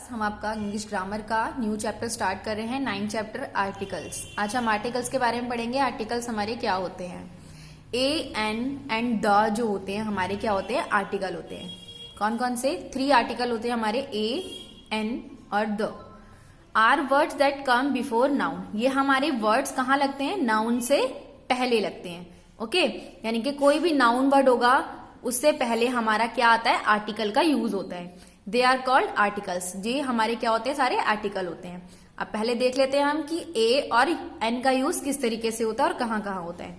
Class. हम आपका English grammar का न्यू चैप्टर स्टार्ट कर रहे हैं, 9 चैप्टर आर्टिकल्स। आज हम आर्टिकल्स के बारे में पढ़ेंगे। आर्टिकल्स हमारे क्या होते हैं। ए, एन एंड द जो होते हैं हमारे क्या होते हैं, आर्टिकल होते हैं। कौन कौन से 3 आर्टिकल होते हैं हमारे, ए, एन और the. Are words that come before noun. ये हमारे वर्ड्स कहाँ लगते हैं, नाउन से पहले लगते हैं। ओके, यानी कि कोई भी नाउन वर्ड होगा उससे पहले हमारा क्या आता है, आर्टिकल का यूज होता है। They are called articles. ये हमारे क्या होते हैं, सारे आर्टिकल होते हैं। अब पहले देख लेते हैं हम कि ए और एन का यूज किस तरीके से होता है और कहाँ कहाँ होता है।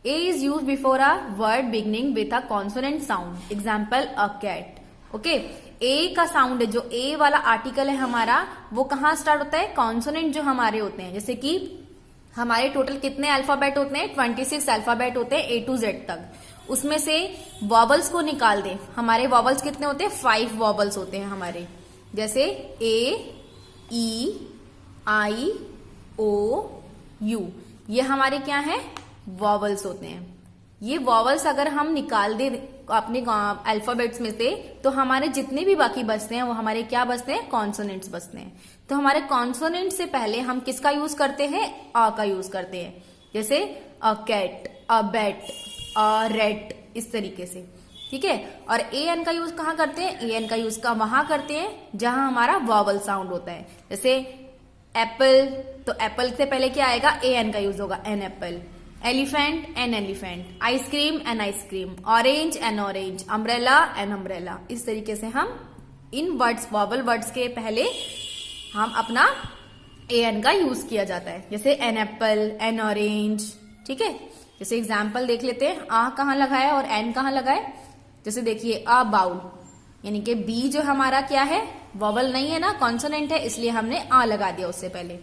A is use before a word beginning with a consonant sound, example a cat. Okay, a का साउंड है, जो ए वाला आर्टिकल है हमारा, वो कहाँ स्टार्ट होता है, कॉन्सोनेंट जो हमारे होते हैं। जैसे कि हमारे टोटल कितने अल्फाबेट होते हैं, 26 अल्फाबेट होते हैं A to Z तक। उसमें से वॉवल्स को निकाल दें, हमारे वॉवल्स कितने होते हैं, 5 वॉवल्स होते हैं हमारे। जैसे ए, ई, आई, ओ, यू, ये हमारे क्या है, वॉवल्स होते हैं। ये वॉवल्स अगर हम निकाल दें अपने अल्फाबेट्स में से, तो हमारे जितने भी बाकी बचते हैं वो हमारे क्या बचते हैं, कॉन्सोनेंट्स बचते हैं। तो हमारे कॉन्सोनेंट से पहले हम किसका यूज करते हैं, अ का यूज करते हैं। जैसे a cat, a bat, a red, इस तरीके से। ठीक है, और ए एन का यूज कहाँ करते हैं, ए एन का यूज का वहां करते हैं जहां हमारा वॉवल साउंड होता है। जैसे एप्पल, तो एप्पल से पहले क्या आएगा, ए एन का यूज होगा, an apple. Elephant, an elephant. Ice cream, an ice cream. Orange, an orange. Umbrella, an umbrella. इस तरीके से हम इन वर्ड्स, वॉवल वर्ड्स के पहले हम अपना ए एन का यूज किया जाता है। जैसे एन एप्पल, एन ऑरेंज। ठीक है, जैसे एग्जाम्पल देख लेते हैं। आ कहाँ लगा है और एन कहाँ लगा है। जैसे देखिए, अ बाउल, यानी कि बी जो हमारा क्या है, वॉवल नहीं है ना, कॉन्सोनेंट है, इसलिए हमने आ लगा दिया उससे पहले।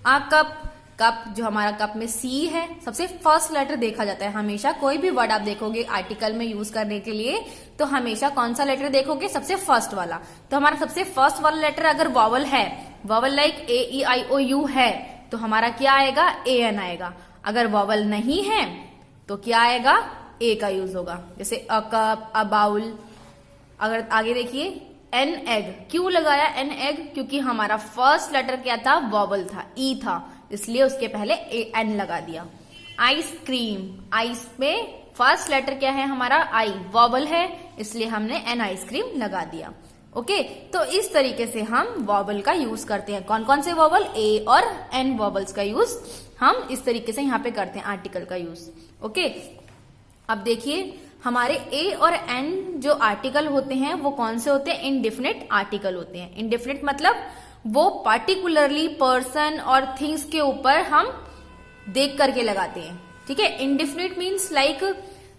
आ कप, कप जो हमारा कप में सी है, सबसे फर्स्ट लेटर देखा जाता है हमेशा। कोई भी वर्ड आप देखोगे आर्टिकल में यूज करने के लिए, तो हमेशा कौन सा लेटर देखोगे, सबसे फर्स्ट वाला। तो हमारा सबसे फर्स्ट वाला लेटर अगर वॉवल है, vowel like A, E, I, O, U है, तो हमारा क्या आएगा, ए एन आएगा। अगर वॉवल नहीं है तो क्या आएगा, ए का यूज होगा। जैसे अ कप, अ बाउल। अगर आगे देखिए, एन एग, क्यों लगाया एन एग, क्योंकि हमारा फर्स्ट लेटर क्या था, वॉवल था, ई था, इसलिए उसके पहले ए एन लगा दिया। आइसक्रीम, आइस में फर्स्ट लेटर क्या है हमारा, आई, वॉवल है, इसलिए हमने एन आइसक्रीम लगा दिया। ओके, तो इस तरीके से हम वॉवल का यूज करते हैं। कौन कौन से वॉवल, ए और एन वॉवल्स का यूज हम इस तरीके से यहाँ पे करते हैं, आर्टिकल का यूज। ओके, अब देखिए हमारे ए और एन जो आर्टिकल होते हैं वो कौन से होते हैं, इनडेफिनेट आर्टिकल होते हैं। इनडेफिनेट मतलब वो पर्टिकुलरली पर्सन और थिंग्स के ऊपर हम देख करके लगाते हैं। ठीक है, indefinite means like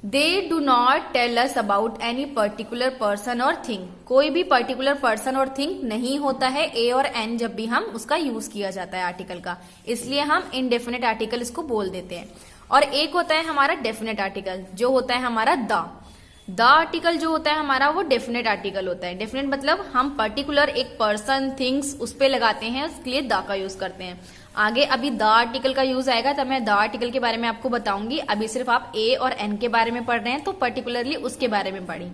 they do not tell us about any particular person और थिंग। कोई भी पर्टिकुलर पर्सन और थिंग नहीं होता है ए और एन जब भी हम उसका यूज किया जाता है आर्टिकल का, इसलिए हम इनडेफिनेट आर्टिकल इसको बोल देते हैं। और एक होता है हमारा डेफिनेट आर्टिकल, जो होता है हमारा द आर्टिकल जो होता है हमारा, वो डेफिनेट आर्टिकल होता है। डेफिनेट मतलब हम पर्टिकुलर एक पर्सन, थिंग्स उस पे लगाते हैं, उसके लिए द का यूज करते हैं। आगे अभी द आर्टिकल का यूज आएगा तब मैं द आर्टिकल के बारे में आपको बताऊंगी। अभी सिर्फ आप ए और एन के बारे में पढ़ रहे हैं, तो पर्टिकुलरली उसके बारे में पढ़ी।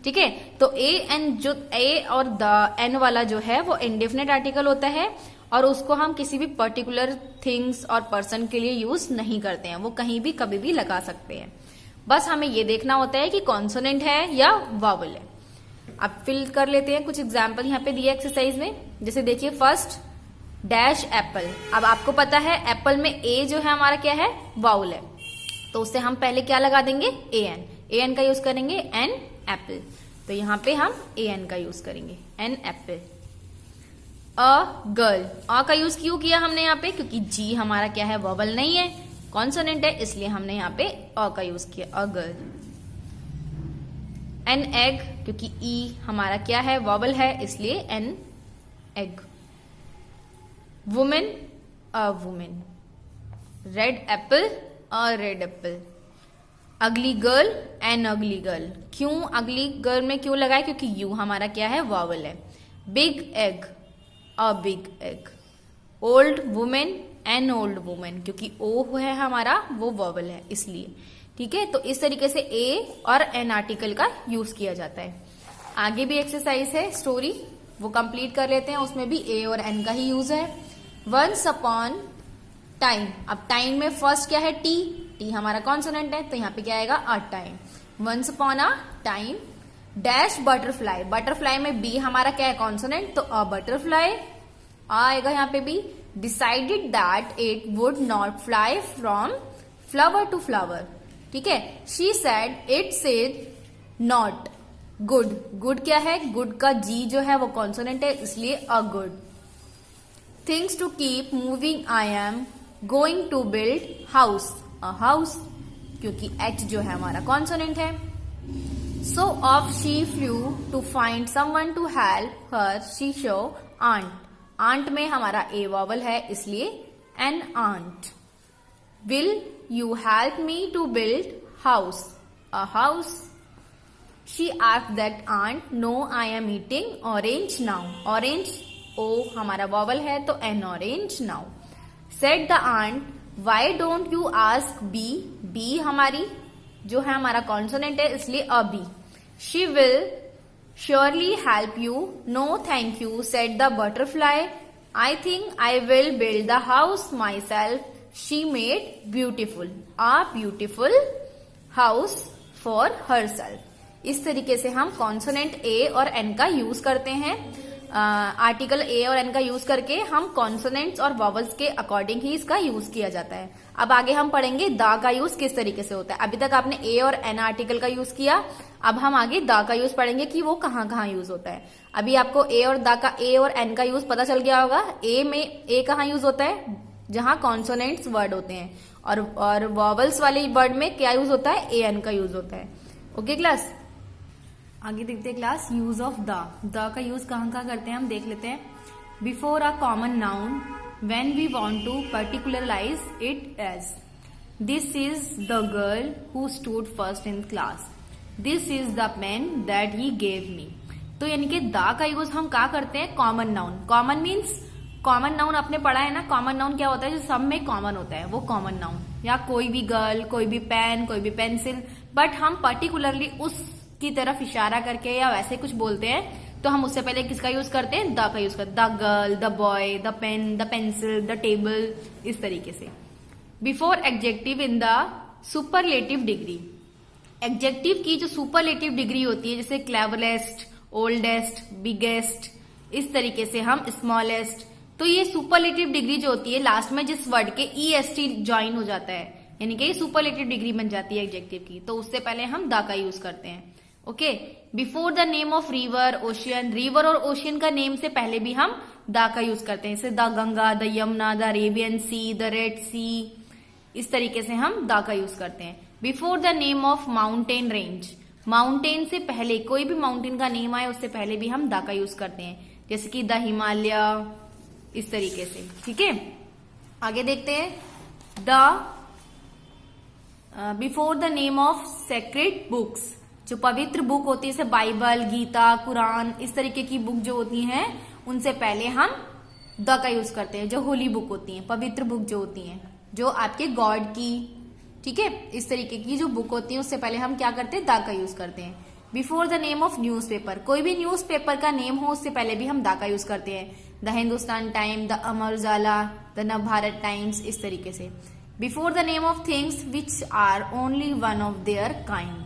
ठीक है, तो ए एन जो ए और द एन वाला जो है वो इनडेफिनेट आर्टिकल होता है, और उसको हम किसी भी पर्टिकुलर थिंग्स और पर्सन के लिए यूज नहीं करते हैं, वो कहीं भी कभी भी लगा सकते हैं। बस हमें ये देखना होता है कि कॉन्सोनेंट है या वॉवल है। अब फिल कर लेते हैं कुछ एग्जाम्पल यहाँ पे दिए एक्सरसाइज में। जैसे देखिए, फर्स्ट डैश एप्पल। अब आपको पता है एप्पल में ए जो है हमारा क्या है, वाउल है, तो उससे हम पहले क्या लगा देंगे, ए एन। ए एन का यूज करेंगे, एन एप्पल, तो यहाँ पे हम ए एन का यूज करेंगे, एन एप्पल। अ गर्ल, अ का यूज क्यों किया हमने यहाँ पे, क्योंकि जी हमारा क्या है, वॉवल नहीं है, कॉन्सोनेंट है, इसलिए हमने यहाँ पे अ का यूज किया, अ गर्ल। एन एग, क्योंकि ई हमारा क्या है, वॉवल है, इसलिए an egg. Women, a women. Red Apple, a red Apple. अगली गर्ल, एन अगली गर्ल। क्यों अगली गर्ल में क्यों लगाए, क्योंकि यू हमारा क्या है, वॉवल है। Big egg, a big egg. Old women, an old women, क्योंकि ओ है हमारा वो वॉवल है, इसलिए। ठीक है, तो इस तरीके से ए और एन आर्टिकल का यूज किया जाता है। आगे भी एक्सरसाइज है, स्टोरी वो कंप्लीट कर लेते हैं। उसमें भी ए और एन का ही यूज है। वंस अपॉन टाइम, अब टाइम में फर्स्ट क्या है, टी, टी हमारा कॉन्सोनेंट है, तो यहाँ पे क्या आएगा, a time. Once upon a time dash butterfly, butterfly में बी हमारा क्या है, कॉन्सोनेंट, तो अ बटरफ्लाई आएगा यहाँ पे भी। Decided that it would not fly from flower to flower, ठीक है। She said it said not good, good क्या है, गुड का जी जो है वो कॉन्सोनेंट है, इसलिए a good. Things to keep moving I am going to build house, a house, क्योंकि एच जो है हमारा कॉन्सोनेंट है। So off she flew to find someone to help her, she saw ant, ant में हमारा A vowel है इसलिए an ant. Will you help me to build house, a house. She asked that ant no I am eating orange now, orange O हमारा vowel है तो an orange now. Said the aunt why don't you ask bee, bee हमारी जो है हमारा consonant है इसलिए a bee. She will surely help you, no thank you said the butterfly. I think I will build the house myself, she made beautiful, a beautiful house for herself. इस तरीके से हम consonant ए और N का use करते हैं। Article a और N का यूज करके हम कॉन्सोनेंट्स और वॉवल्स के अकॉर्डिंग ही इसका यूज किया जाता है। अब आगे हम पढ़ेंगे द का यूज किस तरीके से होता है। अभी तक आपने ए और एन आर्टिकल का यूज किया, अब हम आगे द का यूज पढ़ेंगे कि वो कहाँ कहाँ यूज होता है। अभी आपको ए और द का, ए और एन का यूज पता चल गया होगा। ए में ए कहाँ यूज होता है, जहां कॉन्सोनेंट्स वर्ड होते हैं, और वॉवल्स वाले वर्ड में क्या यूज होता है, ए एन का यूज होता है। ओके क्लास, आगे देखते हैं क्लास यूज ऑफ द का यूज कहाँ कहाँ करते हैं हम देख लेते हैं। Before a common noun when we want to particularize it as, this is the girl who stood first in class, this is the pen that he gave me. तो यानी कि द का यूज हम क्या करते हैं, common noun. Common means, common noun आपने पढ़ा है ना, कॉमन नाउन क्या होता है, जो सब में कॉमन होता है वो कॉमन नाउन, या कोई भी गर्ल, कोई भी पेन, कोई भी पेंसिल, बट हम पर्टिकुलरली उस की तरफ इशारा करके या वैसे कुछ बोलते हैं तो हम उससे पहले किसका यूज करते हैं, द का यूज करते हैं। The girl, the boy, the pen, the pencil, the table, इस तरीके से। Before adjective in the superlative degree, adjective की जो सुपरलेटिव डिग्री होती है, जैसे क्लेवरेस्ट, ओल्डेस्ट, बिगेस्ट, इस तरीके से हम स्मॉलेस्ट, तो ये सुपरलेटिव डिग्री जो होती है लास्ट में जिस वर्ड के EST ज्वाइन हो जाता है, यानी कि ये सुपरलेटिव डिग्री बन जाती है एडजेक्टिव की, तो उससे पहले हम द का यूज करते हैं। Okay, before the name of river, ocean, river और ओशियन का नेम से पहले भी हम द का यूज करते हैं, जैसे the Ganga, the Yamuna, the Arabian sea, the red sea, इस तरीके से हम द का यूज करते हैं। Before the name of mountain range, mountain से पहले कोई भी माउंटेन का नेम आए उससे पहले भी हम द का यूज करते हैं, जैसे कि द हिमालय, इस तरीके से। ठीक है, आगे देखते हैं। The before the name of sacred books, जो पवित्र बुक होती है जैसे बाइबल, गीता, कुरान, इस तरीके की बुक जो होती हैं उनसे पहले हम द का यूज करते हैं। जो होली बुक होती हैं, पवित्र बुक जो होती हैं, जो आपके गॉड की, ठीक है, इस तरीके की जो बुक होती है उससे पहले हम क्या करते हैं, द का यूज करते हैं। Before the name of newspaper, कोई भी न्यूज़पेपर का नेम हो उससे पहले भी हम द का यूज करते हैं। The Hindustan Time, the Amar Ujala, the Navbharat Times, इस तरीके से। Before the name of things which are only one of their kind,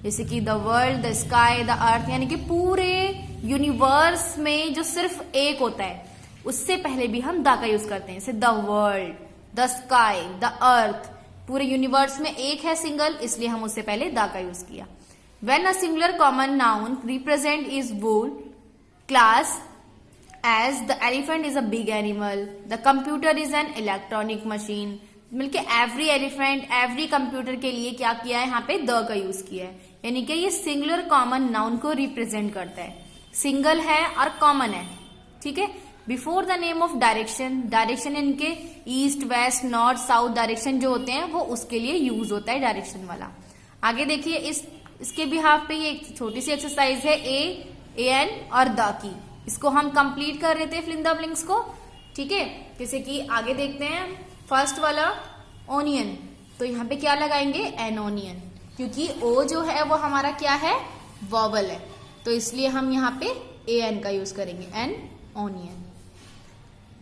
जैसे कि the world, the sky, the earth, यानी कि पूरे यूनिवर्स में जो सिर्फ एक होता है उससे पहले भी हम द का यूज करते हैं, जैसे the world, the sky, the अर्थ, पूरे यूनिवर्स में एक है सिंगल, इसलिए हम उससे पहले द का यूज किया। When a singular common noun represent is whole class, as the elephant is a big animal, the computer is an electronic machine, मिलके एवरी एलिफेंट, एवरी कंप्यूटर के लिए क्या किया है, यहाँ पे द का यूज किया है, यानी कि ये सिंगुलर कॉमन नाउन को रिप्रेजेंट करता है, सिंगल है और कॉमन है। ठीक है, before the name of direction, direction इनके east, west, north, south direction जो होते हैं वो उसके लिए यूज होता है डायरेक्शन वाला। आगे देखिए, इसके बिहाफ पे ये एक छोटी सी एक्सरसाइज है ए एन और द की, इसको हम कंप्लीट कर रहे थे फिल इन द ब्लैंक्स को। ठीक है, जैसे कि आगे देखते हैं, फर्स्ट वाला ओनियन, तो यहाँ पे क्या लगाएंगे, एन ओनियन, क्योंकि ओ जो है वो हमारा क्या है, वॉवल है, तो इसलिए हम यहाँ पे ए एन का यूज करेंगे, an onion.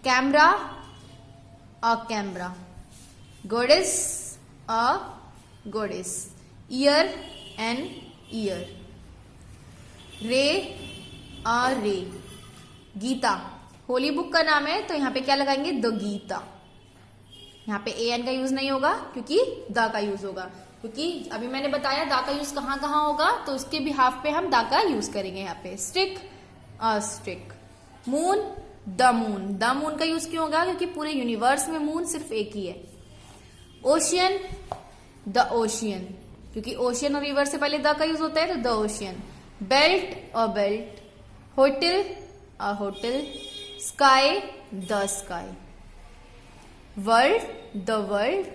Camera, a camera. Goddess, a goddess. Ear, an ear. Ray, a रे। गीता, होली बुक का नाम है तो यहाँ पे क्या लगाएंगे, द गीता। यहाँ पे ए एन का यूज नहीं होगा क्योंकि द का यूज होगा, क्योंकि अभी मैंने बताया द का यूज कहाँ कहाँ होगा, तो उसके बिहाफ पे हम द का यूज करेंगे। यहाँ पे stick, a stick. Moon, the moon. The moon का यूज क्यों होगा, क्योंकि पूरे यूनिवर्स में मून सिर्फ एक ही है। ओशियन, द ओशियन, क्योंकि ओशियन और रिवर से पहले द का यूज होता है तो the ocean. Belt, a belt. Hotel, a hotel. Sky, the sky. World, the world.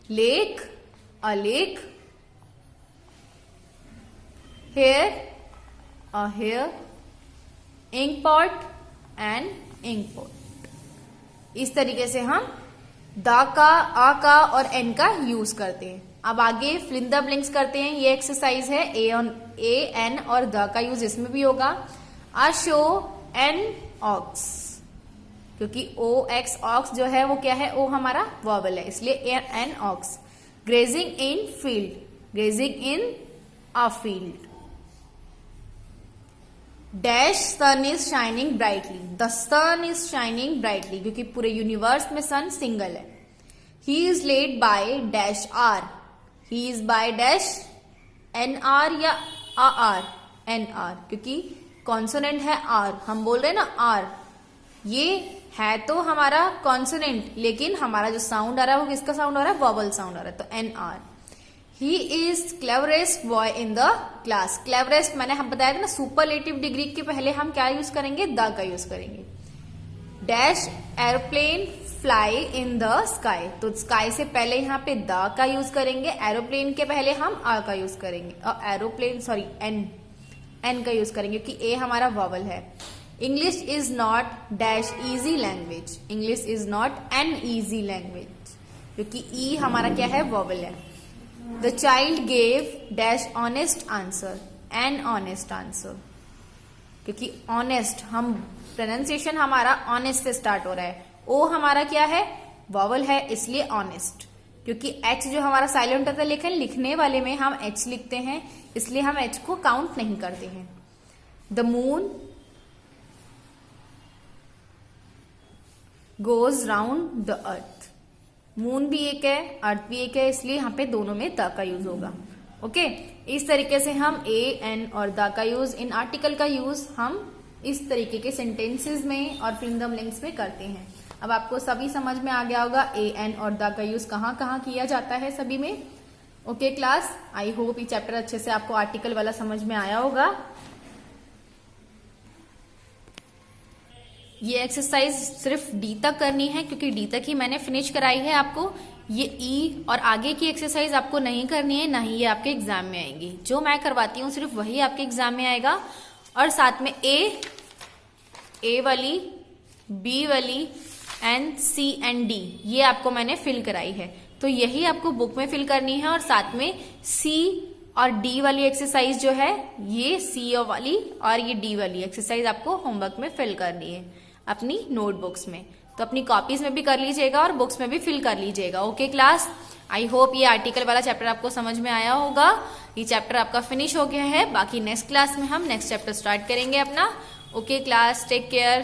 Lake, a lake. Hair, a hair. Ink pot, an ink pot. इस तरीके से हम द का, आ का और एन का यूज करते हैं। अब आगे फिल इन द ब्लैंक्स करते हैं। ये एक्सरसाइज है, ए एन और द का यूज इसमें भी होगा। आ शो, एन ऑक्स, क्योंकि ओ एक्स ऑक्स जो है वो क्या है, ओ हमारा वॉवल है, इसलिए an ox. Grazing in field, grazing in a field. Dash, sun is shining brightly. The sun is shining brightly, क्योंकि पूरे यूनिवर्स में सन सिंगल है। He is led by dash R. He is by dash N R या R, N R, क्योंकि consonant है R, हम बोल रहे हैं ना आर, ये है तो हमारा कॉन्सोनेंट, लेकिन हमारा जो साउंड आ रहा है वो किसका साउंड आ रहा है, वॉवल साउंड आ रहा है, तो N R. He is cleverest boy in the class. Cleverest मैंने हम बताया था ना, सुपरलेटिव डिग्री के पहले हम क्या यूज करेंगे, द का यूज करेंगे। Dash aeroplane fly in the sky, तो स्काई से पहले यहाँ पे द का यूज करेंगे, एरोप्लेन के पहले हम आ का यूज करेंगे, और एरोप्लेन सॉरी एन का यूज करेंगे क्योंकि ए हमारा वॉवल है। English is not dash easy language. English is not an easy language, क्योंकि ई हमारा क्या है, वॉवल है। The child gave dash honest answer, an honest answer, क्योंकि ऑनेस्ट हम प्रोनाउंसिएशन हमारा ऑनेस्ट से स्टार्ट हो रहा है। ओ हमारा क्या है, वॉवल है, इसलिए ऑनेस्ट, क्योंकि एच जो हमारा साइलेंट होता है, लेकिन लिखने वाले में हम एच लिखते हैं, इसलिए हम एच को काउंट नहीं करते हैं। The moon goes round the earth. Moon भी एक है, अर्थ भी एक है, इसलिए यहाँ पे दोनों में द का यूज होगा। ओके, इस तरीके से हम ए एन और द का यूज, इन आर्टिकल का यूज हम इस तरीके के सेंटेंसेस में और फिल इन द ब्लैंक्स में करते हैं। अब आपको सभी समझ में आ गया होगा ए एन और द का यूज कहाँ कहाँ किया जाता है सभी में। ओके क्लास, आई होप ये चैप्टर अच्छे से आपको आर्टिकल वाला समझ में आया होगा। ये एक्सरसाइज सिर्फ डी तक करनी है, क्योंकि डी तक ही मैंने फिनिश कराई है आपको। ये ई और आगे की एक्सरसाइज आपको नहीं करनी है, ना ही ये आपके एग्जाम में आएंगी। जो मैं करवाती हूँ सिर्फ वही आपके एग्जाम में आएगा। और साथ में ए वाली, बी वाली एंड सी एंड डी, ये आपको मैंने फिल कराई है, तो यही आपको बुक में फिल करनी है। और साथ में सी और डी वाली एक्सरसाइज जो है, ये सी वाली और ये डी वाली एक्सरसाइज आपको होमवर्क में फिल करनी है अपनी नोटबुक्स में। तो अपनी कॉपीज में भी कर लीजिएगा और बुक्स में भी फिल कर लीजिएगा। ओके क्लास, आई होप ये आर्टिकल वाला चैप्टर आपको समझ में आया होगा। ये चैप्टर आपका फिनिश हो गया है, बाकी नेक्स्ट क्लास में हम नेक्स्ट चैप्टर स्टार्ट करेंगे अपना। Okay class, take care.